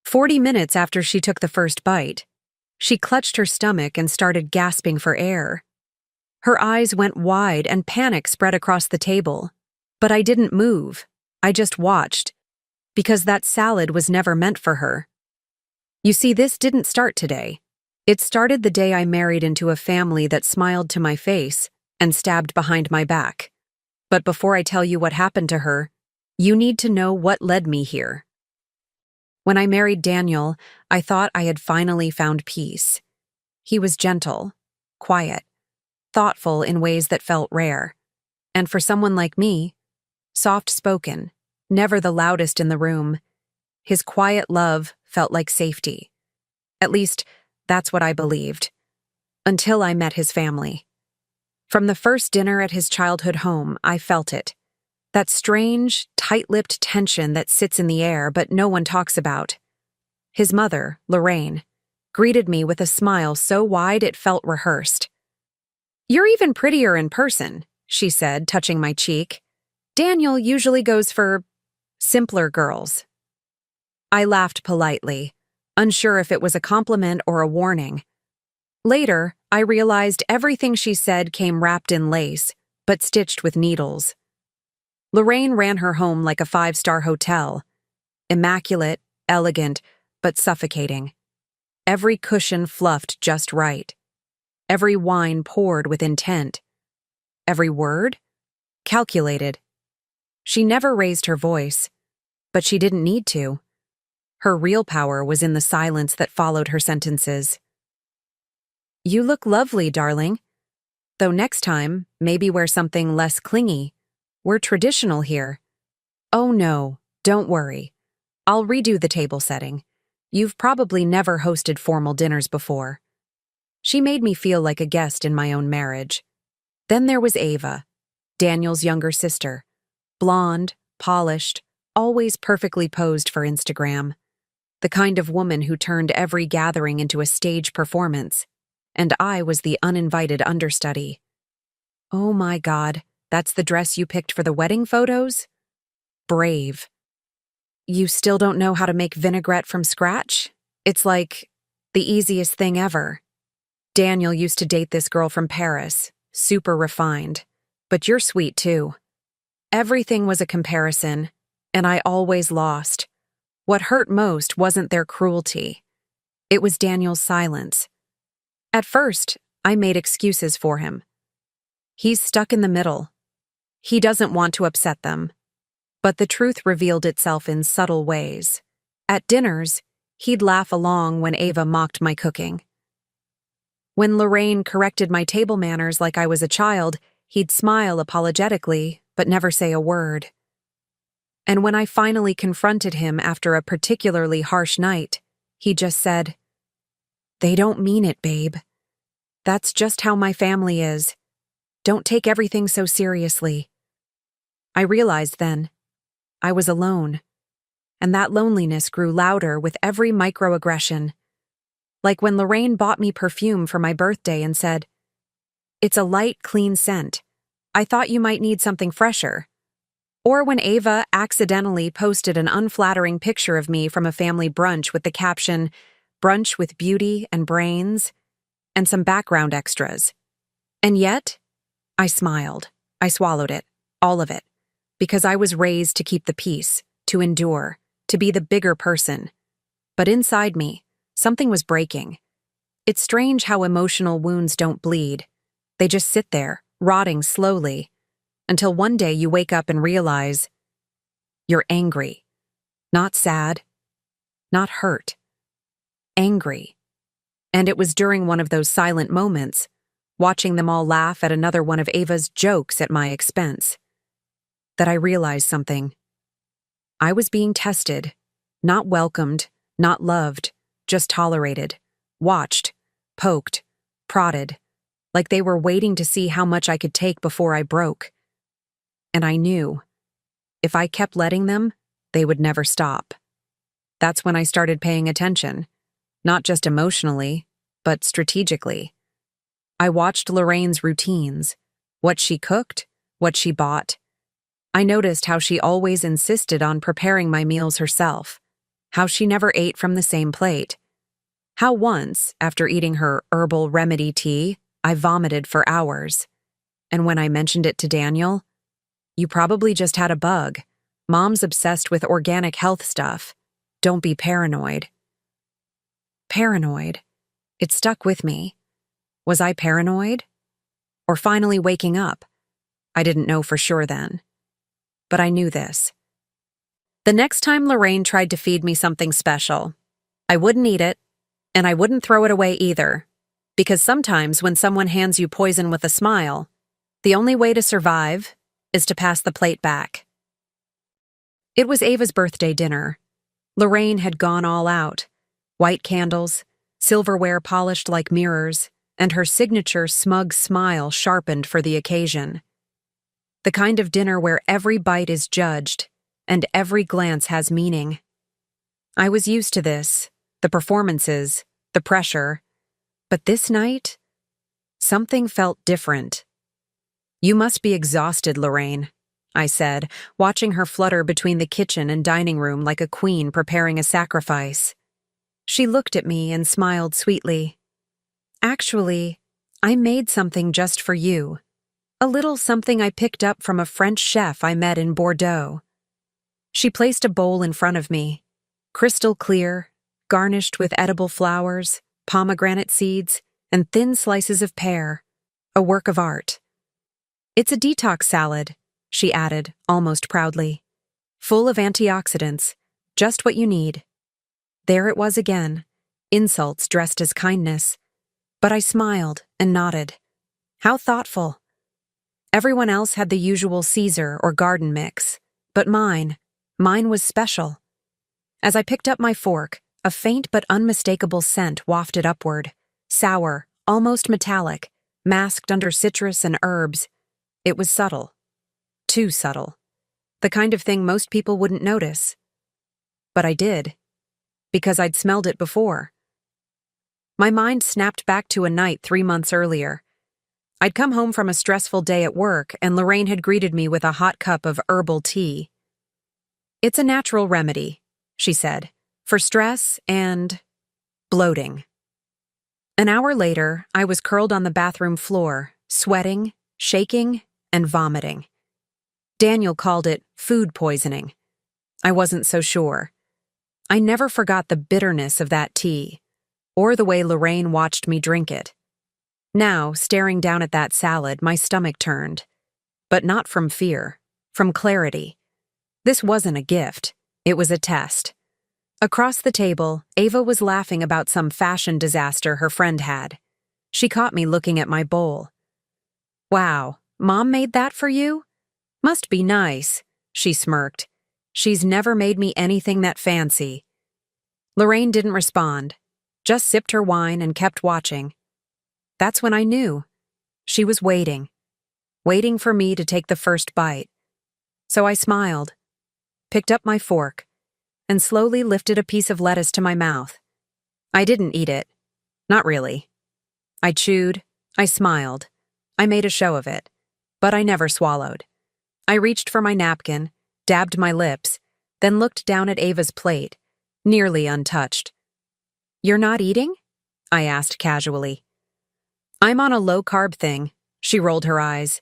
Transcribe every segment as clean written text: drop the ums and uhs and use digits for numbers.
40 minutes after she took the first bite, she clutched her stomach and started gasping for air. Her eyes went wide and panic spread across the table. But I didn't move. I just watched, because that salad was never meant for her. You see, this didn't start today. It started the day I married into a family that smiled to my face and stabbed behind my back. But before I tell you what happened to her, you need to know what led me here. When I married Daniel, I thought I had finally found peace. He was gentle, quiet, thoughtful in ways that felt rare. And for someone like me, soft-spoken, never the loudest in the room. His quiet love felt like safety. At least, that's what I believed. Until I met his family. From the first dinner at his childhood home, I felt it. That strange, tight-lipped tension that sits in the air but no one talks about. His mother, Lorraine, greeted me with a smile so wide it felt rehearsed. "You're even prettier in person," she said, touching my cheek. "Daniel usually goes for simpler girls." I laughed politely, unsure if it was a compliment or a warning. Later, I realized everything she said came wrapped in lace, but stitched with needles. Lorraine ran her home like a 5-star hotel. Immaculate, elegant, but suffocating. Every cushion fluffed just right. Every wine poured with intent. Every word? Calculated. She never raised her voice, but she didn't need to. Her real power was in the silence that followed her sentences. "You look lovely, darling. Though next time, maybe wear something less clingy. We're traditional here." "Oh no, don't worry. I'll redo the table setting. You've probably never hosted formal dinners before." She made me feel like a guest in my own marriage. Then there was Ava, Daniel's younger sister. Blonde, polished, always perfectly posed for Instagram. The kind of woman who turned every gathering into a stage performance. And I was the uninvited understudy. "Oh my God, that's the dress you picked for the wedding photos? Brave. You still don't know how to make vinaigrette from scratch? It's like the easiest thing ever. Daniel used to date this girl from Paris, super refined. But you're sweet too." Everything was a comparison, and I always lost. What hurt most wasn't their cruelty. It was Daniel's silence. At first, I made excuses for him. He's stuck in the middle. He doesn't want to upset them. But the truth revealed itself in subtle ways. At dinners, he'd laugh along when Ava mocked my cooking. When Lorraine corrected my table manners like I was a child, he'd smile apologetically, but never say a word. And when I finally confronted him after a particularly harsh night, he just said, "They don't mean it, babe. That's just how my family is. Don't take everything so seriously." I realized then, I was alone, and that loneliness grew louder with every microaggression. Like when Lorraine bought me perfume for my birthday and said, "It's a light, clean scent. I thought you might need something fresher." Or when Ava accidentally posted an unflattering picture of me from a family brunch with the caption, "Brunch with beauty and brains," and some background extras. And yet, I smiled. I swallowed it, all of it, because I was raised to keep the peace, to endure, to be the bigger person. But inside me, something was breaking. It's strange how emotional wounds don't bleed. They just sit there, rotting slowly, until one day you wake up and realize you're angry. Not sad, not hurt. Angry. And it was during one of those silent moments, watching them all laugh at another one of Ava's jokes at my expense, that I realized something. I was being tested, not welcomed, not loved, just tolerated, watched, poked, prodded, like they were waiting to see how much I could take before I broke. And I knew, if I kept letting them, they would never stop. That's when I started paying attention, not just emotionally, but strategically. I watched Lorraine's routines, what she cooked, what she bought. I noticed how she always insisted on preparing my meals herself. how she never ate from the same plate. How once, after eating her herbal remedy tea, I vomited for hours. And when I mentioned it to Daniel, "You probably just had a bug. Mom's obsessed with organic health stuff. Don't be paranoid." Paranoid. It stuck with me. Was I paranoid? Or finally waking up? I didn't know for sure then. But I knew this. The next time Lorraine tried to feed me something special, I wouldn't eat it, and I wouldn't throw it away either. Because sometimes when someone hands you poison with a smile, the only way to survive is to pass the plate back. It was Ava's birthday dinner. Lorraine had gone all out. White candles, silverware polished like mirrors, and her signature smug smile sharpened for the occasion. The kind of dinner where every bite is judged and every glance has meaning. I was used to this, the performances, the pressure. But this night, something felt different. "You must be exhausted, Lorraine," I said, watching her flutter between the kitchen and dining room like a queen preparing a sacrifice. She looked at me and smiled sweetly. "Actually, I made something just for you. A little something I picked up from a French chef I met in Bordeaux." She placed a bowl in front of me, crystal clear, garnished with edible flowers, pomegranate seeds, and thin slices of pear, a work of art. "It's a detox salad," she added, almost proudly. "Full of antioxidants, just what you need." There it was again, insults dressed as kindness. But I smiled and nodded. How thoughtful. Everyone else had the usual Caesar or garden mix, but mine was special. As I picked up my fork, a faint but unmistakable scent wafted upward, sour, almost metallic, masked under citrus and herbs. It was subtle. Too subtle. The kind of thing most people wouldn't notice. But I did, because I'd smelled it before. My mind snapped back to a night 3 months earlier. I'd come home from a stressful day at work, and Lorraine had greeted me with a hot cup of herbal tea. "It's a natural remedy," she said, "for stress and bloating." An hour later, I was curled on the bathroom floor, sweating, shaking, and vomiting. Daniel called it food poisoning. I wasn't so sure. I never forgot the bitterness of that tea, or the way Lorraine watched me drink it. Now, staring down at that salad, my stomach turned. But not from fear, from clarity. This wasn't a gift, it was a test. Across the table, Ava was laughing about some fashion disaster her friend had. She caught me looking at my bowl. "Wow, Mom made that for you? Must be nice," she smirked. "She's never made me anything that fancy." Lorraine didn't respond, just sipped her wine and kept watching. That's when I knew. She was waiting for me to take the first bite. So I smiled, picked up my fork, and slowly lifted a piece of lettuce to my mouth. I didn't eat it. Not really. I chewed, I smiled, I made a show of it, but I never swallowed. I reached for my napkin, dabbed my lips, then looked down at Ava's plate, nearly untouched. "You're not eating?" I asked casually. "I'm on a low-carb thing," she rolled her eyes.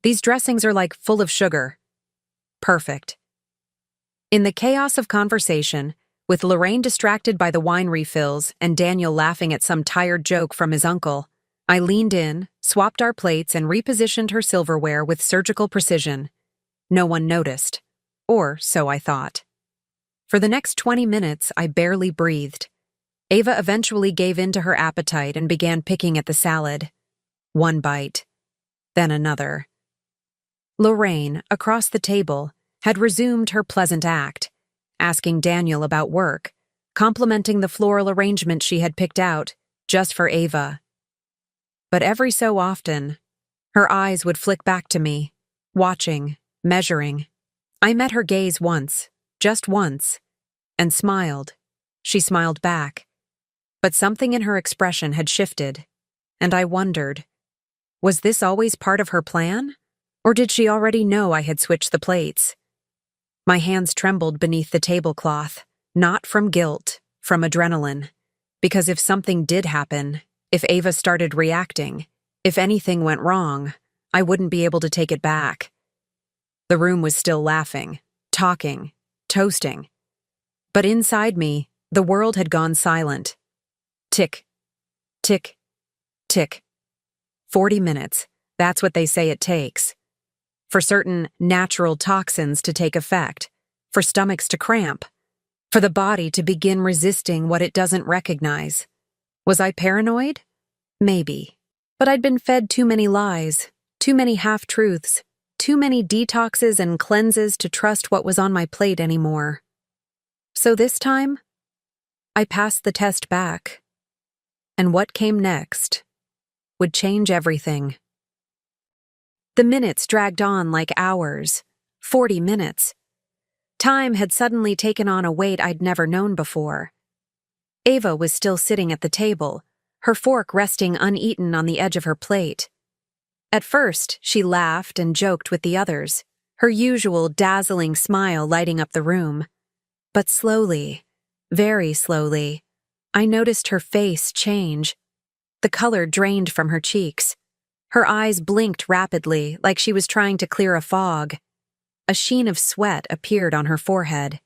"These dressings are like full of sugar." Perfect. In the chaos of conversation, with Lorraine distracted by the wine refills and Daniel laughing at some tired joke from his uncle, I leaned in, swapped our plates, and repositioned her silverware with surgical precision. No one noticed. Or so I thought. For the next 20 minutes, I barely breathed. Ava eventually gave in to her appetite and began picking at the salad. One bite, then another. Lorraine, across the table, had resumed her pleasant act, asking Daniel about work, complimenting the floral arrangement she had picked out, just for Ava. But every so often, her eyes would flick back to me, watching, measuring. I met her gaze once, just once, and smiled. She smiled back. But something in her expression had shifted, and I wondered, was this always part of her plan? Or did she already know I had switched the plates? My hands trembled beneath the tablecloth, Not from guilt, from adrenaline. Because if something did happen, if Ava started reacting, if anything went wrong, I wouldn't be able to take it back. The room was still laughing, talking, toasting. But inside me, the world had gone silent. Tick, tick, tick. 40 minutes, that's what they say it takes. For certain natural toxins to take effect, for stomachs to cramp, for the body to begin resisting what it doesn't recognize. Was I paranoid? Maybe. But I'd been fed too many lies, too many half-truths, too many detoxes and cleanses to trust what was on my plate anymore. So this time, I passed the test back. And what came next would change everything. The minutes dragged on like hours, 40 minutes. Time had suddenly taken on a weight I'd never known before. Ava was still sitting at the table, her fork resting uneaten on the edge of her plate. At first, she laughed and joked with the others, her usual dazzling smile lighting up the room. But slowly, very slowly, I noticed her face change. The color drained from her cheeks. Her eyes blinked rapidly, like she was trying to clear a fog. A sheen of sweat appeared on her forehead.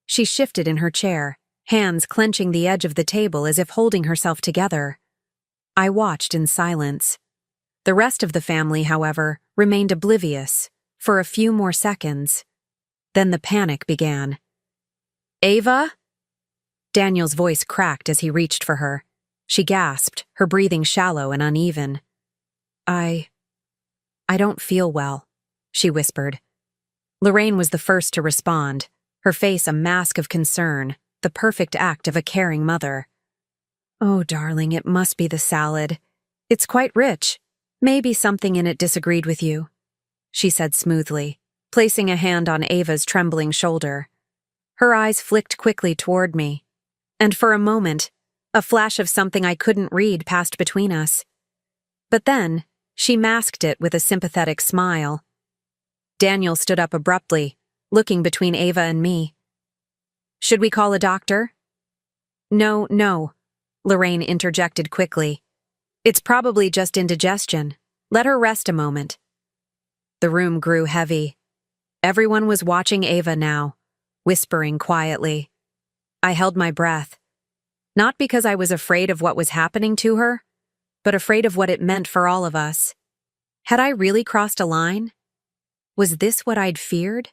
She shifted in her chair, hands clenching the edge of the table as if holding herself together. I watched in silence. The rest of the family, however, remained oblivious for a few more seconds. Then the panic began. "Ava?" Daniel's voice cracked as he reached for her. She gasped, her breathing shallow and uneven. I don't feel well," she whispered. Lorraine was the first to respond, her face a mask of concern, the perfect act of a caring mother. "Oh, darling, it must be the salad. It's quite rich. Maybe something in it disagreed with you," she said smoothly, placing a hand on Ava's trembling shoulder. Her eyes flicked quickly toward me, and for a moment, a flash of something I couldn't read passed between us. But then, she masked it with a sympathetic smile. Daniel stood up abruptly, looking between Ava and me. "Should we call a doctor?" No, Lorraine interjected quickly. "It's probably just indigestion. Let her rest a moment." The room grew heavy. Everyone was watching Ava now, whispering quietly. I held my breath. Not because I was afraid of what was happening to her, but afraid of what it meant for all of us. Had I really crossed a line? Was this what I'd feared?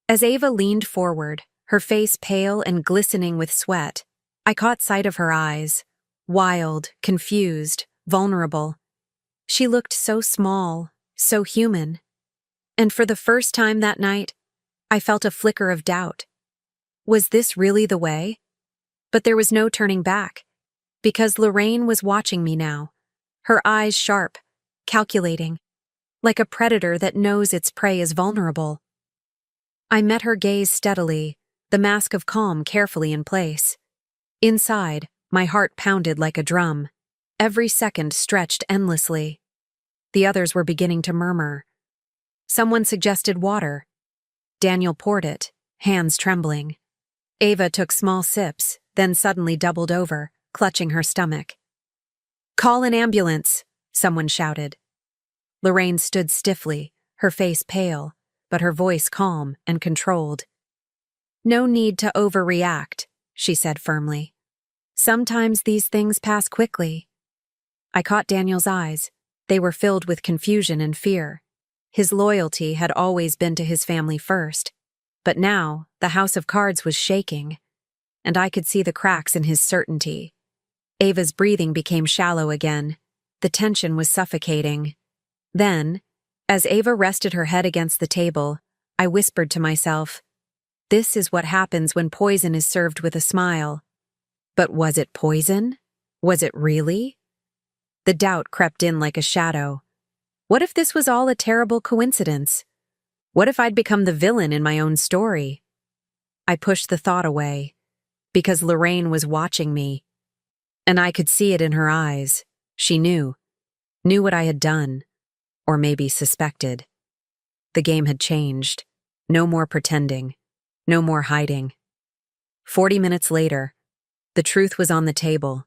As Ava leaned forward, her face pale and glistening with sweat, I caught sight of her eyes, wild, confused, vulnerable. She looked so small, so human. And for the first time that night, I felt a flicker of doubt. Was this really the way? But there was no turning back, because Lorraine was watching me now, her eyes sharp, calculating, like a predator that knows its prey is vulnerable. I met her gaze steadily, the mask of calm carefully in place. Inside, my heart pounded like a drum. Every second stretched endlessly. The others were beginning to murmur. Someone suggested water. Daniel poured it, hands trembling. Ava took small sips, then suddenly doubled over, clutching her stomach. "Call an ambulance," someone shouted. Lorraine stood stiffly, her face pale, but her voice calm and controlled. "No need to overreact," she said firmly. "Sometimes these things pass quickly." I caught Daniel's eyes. They were filled with confusion and fear. His loyalty had always been to his family first, but now the house of cards was shaking, and I could see the cracks in his certainty. Ava's breathing became shallow again. The tension was suffocating. Then, as Ava rested her head against the table, I whispered to myself, "This is what happens when poison is served with a smile." But was it poison? Was it really? The doubt crept in like a shadow. What if this was all a terrible coincidence? What if I'd become the villain in my own story? I pushed the thought away, because Lorraine was watching me, and I could see it in her eyes. She knew what I had done, or maybe suspected. The game had changed. No more pretending. No more hiding. 40 minutes later, the truth was on the table,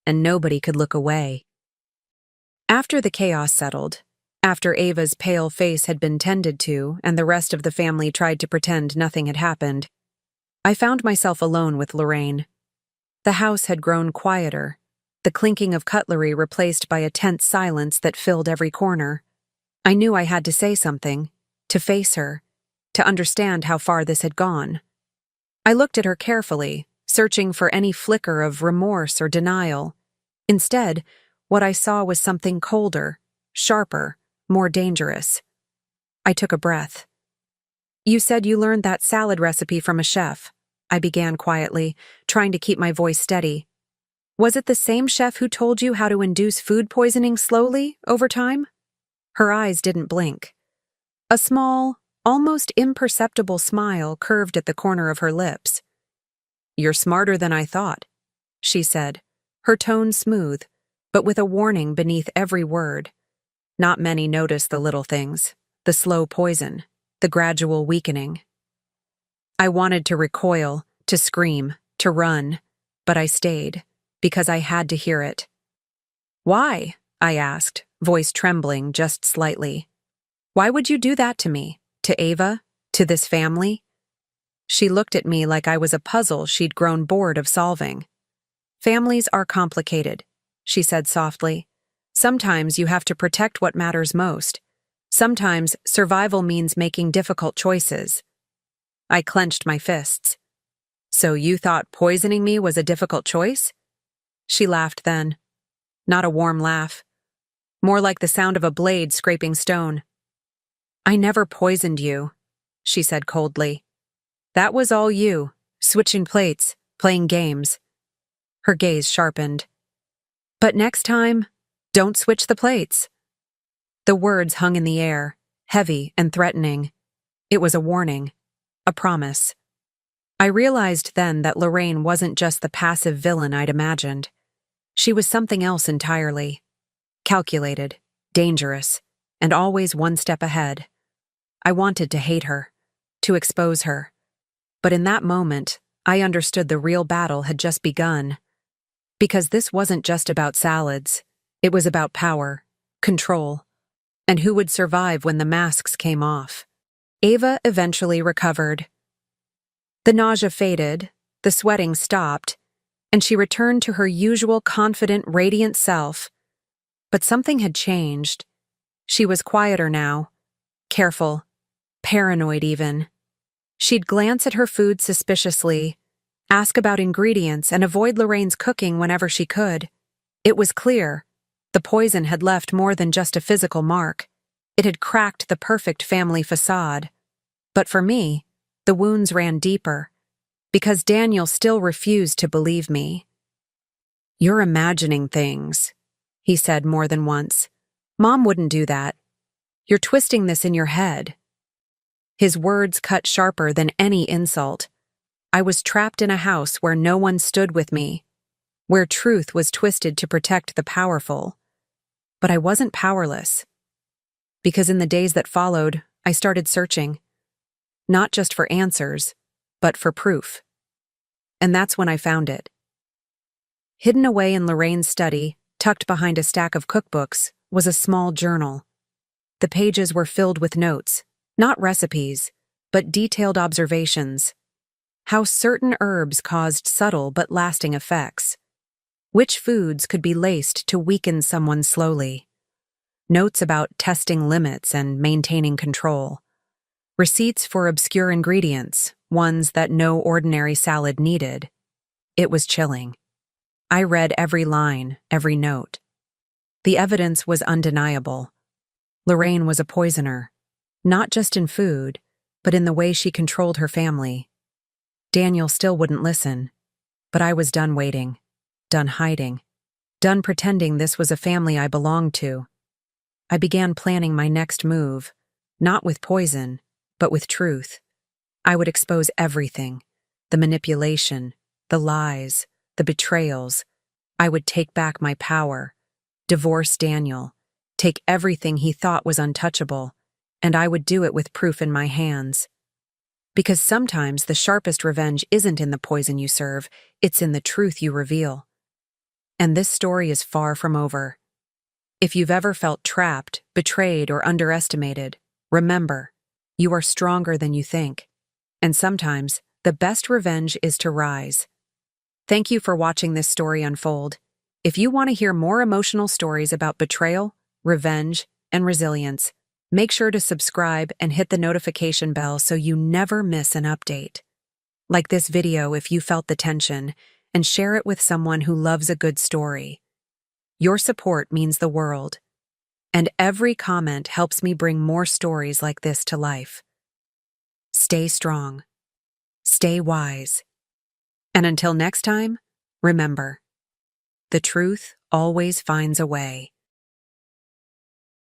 and nobody could look away. After the chaos settled, after Ava's pale face had been tended to and the rest of the family tried to pretend nothing had happened, I found myself alone with Lorraine. The house had grown quieter, the clinking of cutlery replaced by a tense silence that filled every corner. I knew I had to say something, to face her, to understand how far this had gone. I looked at her carefully, searching for any flicker of remorse or denial. Instead, what I saw was something colder, sharper, more dangerous. I took a breath. "You said you learned that salad recipe from a chef," I began quietly, trying to keep my voice steady. "Was it the same chef who told you how to induce food poisoning slowly, over time?" Her eyes didn't blink. A small, almost imperceptible smile curved at the corner of her lips. "You're smarter than I thought," she said, her tone smooth, but with a warning beneath every word. Not many notice the little things, the slow poison, the gradual weakening. I wanted to recoil, to scream, to run, but I stayed, because I had to hear it. "Why?" I asked, voice trembling just slightly. "Why would you do that to me? To Ava? To this family?" She looked at me like I was a puzzle she'd grown bored of solving. "Families are complicated," she said softly. "Sometimes you have to protect what matters most. Sometimes survival means making difficult choices." I clenched my fists. "So you thought poisoning me was a difficult choice?" She laughed then. Not a warm laugh. More like the sound of a blade scraping stone. "I never poisoned you," she said coldly. "That was all you, switching plates, playing games." Her gaze sharpened. "But next time, don't switch the plates." The words hung in the air, heavy and threatening. It was a warning, a promise. I realized then that Lorraine wasn't just the passive villain I'd imagined. She was something else entirely. Calculated, dangerous, and always one step ahead. I wanted to hate her, to expose her. But in that moment, I understood the real battle had just begun. Because this wasn't just about salads. It was about power, control, and who would survive when the masks came off. Ava eventually recovered. The nausea faded, the sweating stopped, and she returned to her usual confident, radiant self. But something had changed. She was quieter now, careful, paranoid even. She'd glance at her food suspiciously, ask about ingredients, and avoid Lorraine's cooking whenever she could. It was clear. The poison had left more than just a physical mark. It had cracked the perfect family facade. But for me, the wounds ran deeper, because Daniel still refused to believe me. "You're imagining things," he said more than once. "Mom wouldn't do that. You're twisting this in your head." His words cut sharper than any insult. I was trapped in a house where no one stood with me, where truth was twisted to protect the powerful. But I wasn't powerless. Because in the days that followed, I started searching. Not just for answers, but for proof. And that's when I found it. Hidden away in Lorraine's study, tucked behind a stack of cookbooks, was a small journal. The pages were filled with notes, not recipes, but detailed observations. How certain herbs caused subtle but lasting effects. Which foods could be laced to weaken someone slowly. Notes about testing limits and maintaining control. Receipts for obscure ingredients, ones that no ordinary salad needed. It was chilling. I read every line, every note. The evidence was undeniable. Lorraine was a poisoner, not just in food, but in the way she controlled her family. Daniel still wouldn't listen, but I was done waiting, done hiding, done pretending this was a family I belonged to. I began planning my next move, not with poison, but with truth. I would expose everything, the manipulation, the lies, the betrayals. I would take back my power, divorce Daniel, take everything he thought was untouchable, and I would do it with proof in my hands. Because sometimes the sharpest revenge isn't in the poison you serve, it's in the truth you reveal. And this story is far from over. If you've ever felt trapped, betrayed, or underestimated, remember, you are stronger than you think. And sometimes, the best revenge is to rise. Thank you for watching this story unfold. If you want to hear more emotional stories about betrayal, revenge, and resilience, make sure to subscribe and hit the notification bell so you never miss an update. Like this video if you felt the tension, and share it with someone who loves a good story. Your support means the world, and every comment helps me bring more stories like this to life. Stay strong. Stay wise. And until next time, remember, the truth always finds a way.